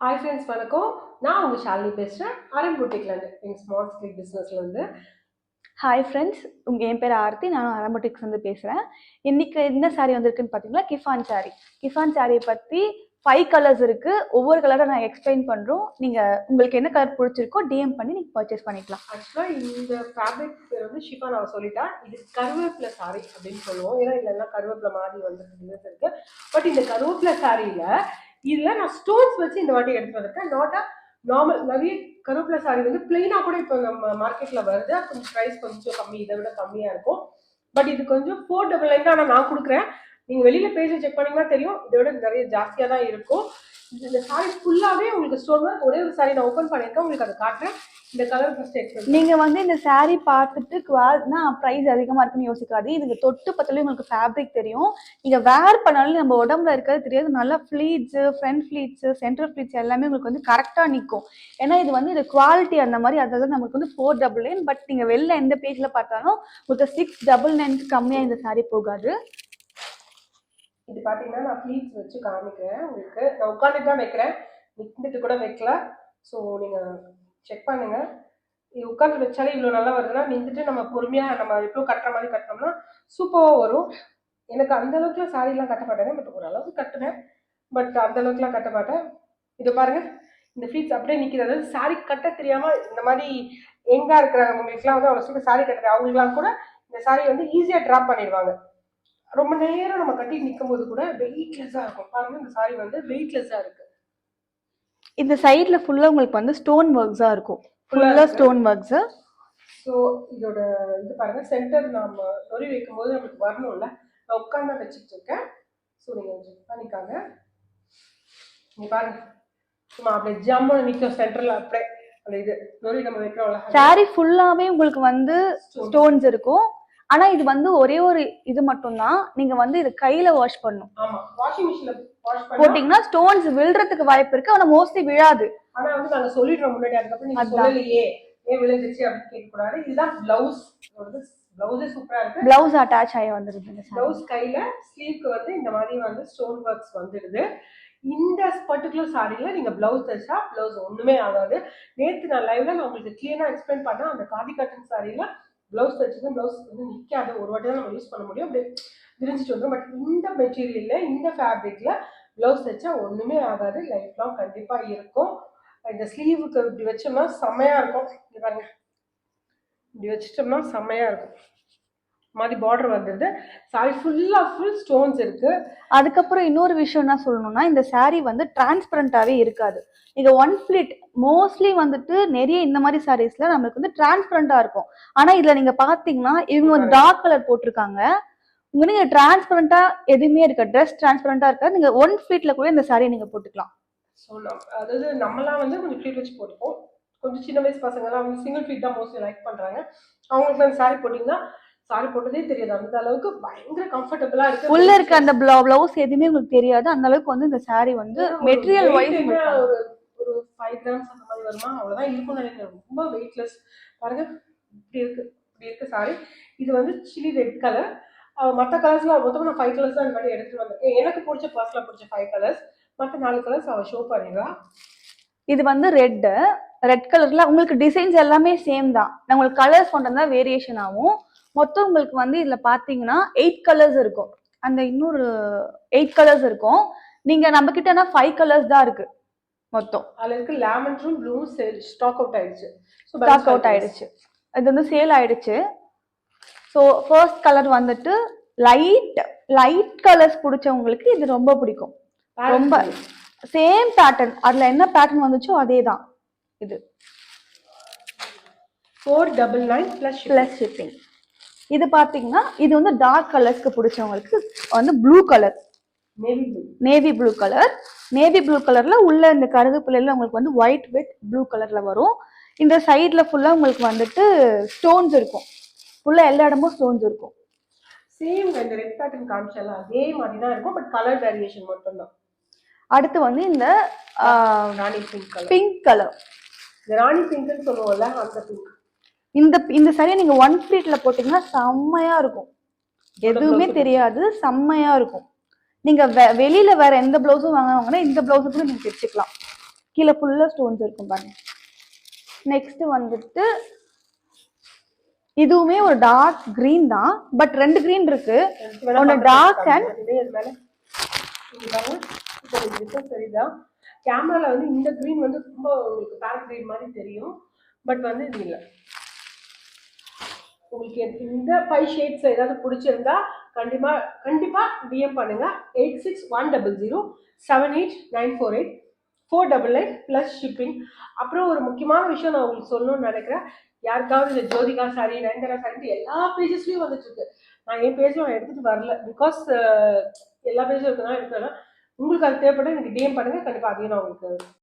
Hi friends, வணக்கம். நான் உங்கள் ஷாலினி பேசுகிறேன். அரண் புட்டிக்லேருந்து, எங்கள் ஸ்மால் ஸ்கேல் பிஸ்னஸ்லேருந்து. ஹாய் ஃப்ரெண்ட்ஸ், என் பேர் ஆர்த்தி. நானும் அரம்பட்டிக்ஸ் வந்து பேசுகிறேன். இன்னைக்கு என்ன சாரீ வந்திருக்குன்னு பார்த்தீங்கன்னா கிஃபான் சாரீ. கிஃபான் சாரியை பற்றி 5 கலர்ஸ் இருக்குது. ஒவ்வொரு கலரை நான் எக்ஸ்பிளைன் பண்ணுறோம். நீங்கள் உங்களுக்கு என்ன கலர் பிடிச்சிருக்கோ டிஎம் பண்ணி நீங்கள் பர்ச்சேஸ் பண்ணிக்கலாம். ஆக்சுவலாக இந்த ஃபேப்ரிக் பேர் வந்து ஷிஃபான் நான் சொல்லிட்டா, இது கருவேப்பிலை சாரி அப்படின்னு சொல்லுவோம். ஏன்னா இதெல்லாம் கருவேப்பிலை மாதிரி வந்து இருக்குது. பட் இந்த கருவேப்பிலை சாரியில் இதில் நான் ஸ்டோன்ஸ் வச்சு இந்த வாட்டி எடுத்துகிட்டு வந்திருக்கேன். Not a normal. நிறைய கருவேப்பிலை சாரி வந்து பிளெயினாக கூட இப்போ நம்ம மார்க்கெட்டில் வருது. கொஞ்சம் ப்ரைஸ் கொஞ்சம் கம்மி, இதை விட கம்மியாக இருக்கும். பட் இது கொஞ்சம் 499 தான் நான் கொடுக்குறேன். நீங்கள் வெளியில் பேஜை செக் பண்ணிங்கன்னா தெரியும், இதை விட நிறைய ஜாஸ்தியாக தான் இருக்கும். இந்த சாரி ஃபுல்லாகவே உங்களுக்கு ஸ்டோன் ஒர்க். ஒரே ஒரு சாரி நான் ஓப்பன் பண்ணியிருக்கேன், உங்களுக்கு அதை காட்டுறேன். இந்த கலர் ஃபர்ஸ்ட் எக்ஸ்பிளைன். நீங்கள் வந்து இந்த சாரீ பார்த்துட்டு ப்ரைஸ் அதிகமாக இருக்குன்னு யோசிக்காது. இதுக்கு தொட்டு பார்த்தாலே உங்களுக்கு ஃபேப்ரிக் தெரியும். நீங்கள் வேர் பண்ணாலும் நம்ம உடம்புல இருக்கிறது தெரியாது. நல்லா pleats, front pleats, centre fleets எல்லாமே உங்களுக்கு வந்து கரெக்டாக நிற்கும். ஏன்னா இது வந்து இது குவாலிட்டி அந்த மாதிரி. அதாவது நமக்கு வந்து 499. பட் நீங்கள் வெளில எந்த பேஜில் பார்த்தாலும் உங்களுக்கு 699 கம்மியாக இந்த சாரீ போகாது. இது பார்த்தீங்கன்னா நான் ஃப்ளீட்ஸ் வச்சு காமிக்கிறேன் உங்களுக்கு. நான் உட்காந்துட்டு தான் வைக்கிறேன், நிற்கிட்டு கூட வைக்கல. ஸோ நீங்கள் செக் பண்ணுங்க. இது உட்காந்து வச்சாலே இவ்வளோ நல்லா வருதுன்னா, நின்றுட்டு நம்ம பொறுமையாக நம்ம எவ்வளோ கட்டுற மாதிரி கட்டினோம்னா சூப்பராக வரும். எனக்கு அந்த அளவுக்குலாம் சாரிலாம் கட்ட மாட்டேங்க, பட் ஓரளவுக்கு கட்டுவேன். பட் அந்த அளவுக்குலாம் கட்ட மாட்டேன். இது பாருங்க, இந்த ஃப்ளீட்ஸ் அப்படியே நிற்கிது. அதாவது சாரி கட்ட தெரியாமல் இந்த மாதிரி எங்கே இருக்கிறவங்களுக்குலாம் வந்து அவ்வளோ சூப்பர் சாரி கட்டுறது, அவங்களுக்குலாம் கூட இந்த சாரி வந்து ஈஸியாக ட்ராப் பண்ணிடுவாங்க. ரொம்ப நேரம் நம்ம கட்டி நிற்கும் போது கூட வெயிட்லெஸ்ஸாக இருக்கும். பாருங்க, இந்த சாரி வந்து வெயிட்லெஸ்ஸாக இருக்கு. இந்த சைட்ல ஃபுல்லா உங்களுக்கு வந்து ஸ்டோன் ஒர்க்ஸா இருக்கும். ஃபுல்லா ஸ்டோன் ஒர்க்ஸ். ஸோ இதோட இது பாருங்க, சென்டர் நம்ம நொறி வைக்கும் போது நமக்கு வரணும்ல. நான் உட்காந்து வச்சுட்டு இருக்கேன். ஸோ நீங்கள் செக் பண்ணிக்காங்க. நீங்க பாருங்க, சும்மா அப்படியே ஜம்முன்னு நிற்கும் சென்டர்ல. அப்படியே அந்த இது நொறி நம்ம வைக்கிறோம்ல, சாரி ஃபுல்லாவே உங்களுக்கு வந்து ஸ்டோன்ஸ் இருக்கும். ஆனா இது வந்து ஒரே ஒரு இது மட்டும்தான், நீங்க வந்து இது கையில வாஷ் பண்ணணும். ஆமா, வாஷிங் மிஷின்ல வாஷ் போட்டீங்கன்னா ஸ்டோன்ஸ் விழுறதுக்கு வாய்ப்பு இருக்கு. ஆனா மோஸ்ட்லி விழாது. ஆனா வந்து நாங்க சொல்லிடுறோம் முன்னாடி. அதுக்கப்புறம் நீங்க சொல்லலையே ஏன் விழுந்துச்சு அப்படின்னு கேட்கக்கூடாது. இதுதான் பிளவுஸ். பிளவுஸே சூப்பரா இருக்கு. பிளவுஸ் அட்டாச் ஆகி வந்துருது. பிளவுஸ் கையில ஸ்லீவ்க்கு வந்து இந்த மாதிரி வந்து ஸ்டோன் ஒர்க்ஸ் வந்துடுது. இந்த பர்டிகுலர் சாரியில நீங்க பிளவுஸ் தைச்சா பிளவுஸ் ஒண்ணுமே ஆகாது. நேற்று நான் லைவ்ல நான் உங்களுக்கு கிளியரா எக்ஸ்பிளைன் பண்ணேன். அந்த காதி காட்டன் சாரியில பிளவுஸ் தைச்சது பிளவுஸ் வந்து நிற்காது. ஒரு வாட்டி தான் நம்ம யூஸ் பண்ண முடியும், அப்படியே விரிஞ்சிட்டு வந்துடும். பட் இந்த மெட்டீரியல்ல, இந்த ஃபேப்ரிக்ல பிளவுஸ் தைச்சா ஒண்ணுமே ஆகாது. லைஃப் லாங் கண்டிப்பா இருக்கும். இந்த ஸ்லீவுக்கு இப்படி வச்சோம்னா செம்மையா இருக்கும். இங்க பாருங்க, இப்படி வச்சிட்டோம்னா செம்மையா இருக்கும். மாதிரி பார்டர் வந்துடுது. சாரி ஃபுல்லா ஃபுல் ஸ்டோன்ஸ் இருக்கு. அதுக்கப்புறம் இன்னொரு விஷயம் என்ன சொல்லணும்னா, இந்த சாரி வந்து டிரான்ஸ்பரண்டாவே இருக்காது. நீங்க ஒன் ஃபிளிட் மோஸ்ட்லி வந்துட்டு நிறைய இந்த மாதிரி சாரீஸ்ல நம்மளுக்கு வந்து டிரான்ஸ்பரண்டா இருக்கும். ஆனா இதுல நீங்க பாத்தீங்கன்னா இவங்க வந்து டார்க் கலர் போட்டிருக்காங்க. உங்க நீங்க டிரான்ஸ்பரண்டா எதுவுமே இருக்க, ட்ரெஸ் டிரான்ஸ்பரண்டா இருக்காது. நீங்க ஒன் ஃபிளிட்ல கூட இந்த சாரியை நீங்க போட்டுக்கலாம். ஸோ அதாவது நம்மலாம் வந்து கொஞ்சம் ஃபிளிட் வச்சு போட்டுப்போம். கொஞ்சம் சின்ன வயசு பசங்கலாம் வந்து சிங்கிள் ஃபிளிட் தான் மோஸ்ட்லி லைக் பண்றாங்க. அவங்களுக்கு அந்த சாரி போட்டிங்கன்னா சாரி போட்டதே தெரியாது. அந்த அளவுக்கு பயங்கர கம்ஃபர்டபுளா இருக்கு. உள்ள இருக்க அந்த பிளவுஸ் எதுவுமே உங்களுக்கு தெரியாது. அந்த அளவுக்கு வந்து இந்த சாரி வந்து மெட்டீரியல் வைஸ் ஒரு 5 கிராம்ஸ் அந்த மாதிரி வருமா, அவ்வளவுதான் இருக்கும்னு நினைக்கிறேன். ரொம்ப வெயிட்லெஸ். பாருங்க, இப்படி இருக்கு சாரி. இது வந்து சில்லி ரெட் கலர். மற்ற கலர்ஸ்லாம் மொத்தமாக நான் 5 கலர்ஸ் தான் இந்த மாதிரி எடுத்துட்டு வந்திருக்கேன். எனக்கு பிடிச்ச பர்சனலாக பிடிச்ச 5 கலர்ஸ். மற்ற 4 கலர்ஸ் அவள் ஷோ பண்ணிடுறா. இது வந்து ரெட் கலர்ல உங்களுக்கு டிசைன்ஸ் எல்லாமே சேம் தான். நான் உங்களுக்கு கலர்ஸ் கொண்டு வேரியேஷன் ஆகும். மொத்தம் உங்களுக்கு வந்து இதுல பாத்தீங்கன்னா 8 கலர்ஸ் இருக்கும். அந்த இன்னொரு 8 கலர்ஸ் இருக்கும். நீங்க நம்ம கிட்ட 5 கலர்ஸ் தான் இருக்கு மொத்தம். அதுல இருக்கு லாவெண்டரும் ப்ளூவும் ஸ்டாக் அவுட் ஆயிடுச்சு. இது வந்து சேல் ஆயிடுச்சு. ஸோ ஃபர்ஸ்ட் கலர் வந்துட்டு லைட் கலர்ஸ் பிடிச்சவங்களுக்கு இது ரொம்ப பிடிக்கும். ரொம்ப சேம் பேட்டர்ன், அதுல என்ன பேட்டர்ன் வந்துச்சோ அதே தான் இது. 499 ப்ளஸ் ஷிப்பிங். இது பாத்தீங்கன்னா இது வந்து டார்க் கலர்ஸ்க்கு பிடிச்சவங்களுக்கு வந்து blue colour, navy blue colour. Navy blue கலர்ல உள்ள இந்த கருவேப்பிலையில உங்களுக்கு வந்து ஒயிட் வித் ப்ளூ கலர்ல வரும். இந்த சைட்ல ஃபுல்லா உங்களுக்கு வந்துட்டு ஸ்டோன்ஸ் இருக்கும். ஃபுல்லா எல்லா இடமும் ஸ்டோன்ஸ் இருக்கும். சேம் இந்த ரெட் பேட்டர்ன் காமிச்சால அதே மாதிரி தான் இருக்கும், பட் கலர் வேரியேஷன் மட்டும் தான். அடுத்து வந்து இந்த ராணி பிங்க் கலர், ராணி பிங்க்னு சொல்லுவோம்ல, அந்த பிங்க். இந்த சாரியை நீங்க ஒன் ஃபிளிட்ல போட்டீங்கன்னா செம்மையா இருக்கும். எதுவுமே தெரியாது, செம்மையா இருக்கும். நீங்க வெளியில வேற எந்த பிளவுஸும் வாங்கினா இந்த பிளவுஸுக்கு நீங்க தைச்சுக்கலாம். கீழே ஃபுல்லா ஸ்டோன்ஸ் இருக்கும் பாருங்க. நெக்ஸ்ட் வந்துட்டு இதுவுமே ஒரு டார்க் கிரீன் தான், பட் 2 கிரீன் இருக்கு. ஒன்னு டார்க் அண்ட் சரிதான். கேமரால வந்து இந்த கிரீன் வந்து ரொம்ப உங்களுக்கு பேக் கிரீன் மாதிரி தெரியும், பட் வந்து இது இல்லை. உங்களுக்கு இந்த 5 ஷேட்ஸ் ஏதாவது பிடிச்சிருந்தா கண்டிப்பா டிஎம் பண்ணுங்க. 8610078948 488 ப்ளஸ் ஷிப்பிங். அப்புறம் ஒரு முக்கியமான விஷயம் நான் உங்களுக்கு சொல்லணும்னு நினைக்கிறேன். யாருக்காவது இந்த ஜோதிகா சாரி, நயன்தாரா சாரி எல்லா பேஜஸ்லயும் வந்துட்டு இருக்கு. நான் என் பேஜ்ல நான் எடுத்துட்டு வரல, பிகாஸ் எல்லா பேஜும் இருக்குதான் எடுத்துறேன். உங்களுக்கு அது தேவைப்பட எனக்கு டிஎம் பண்ணுங்க, கண்டிப்பா அதையும் நான் உங்களுக்கு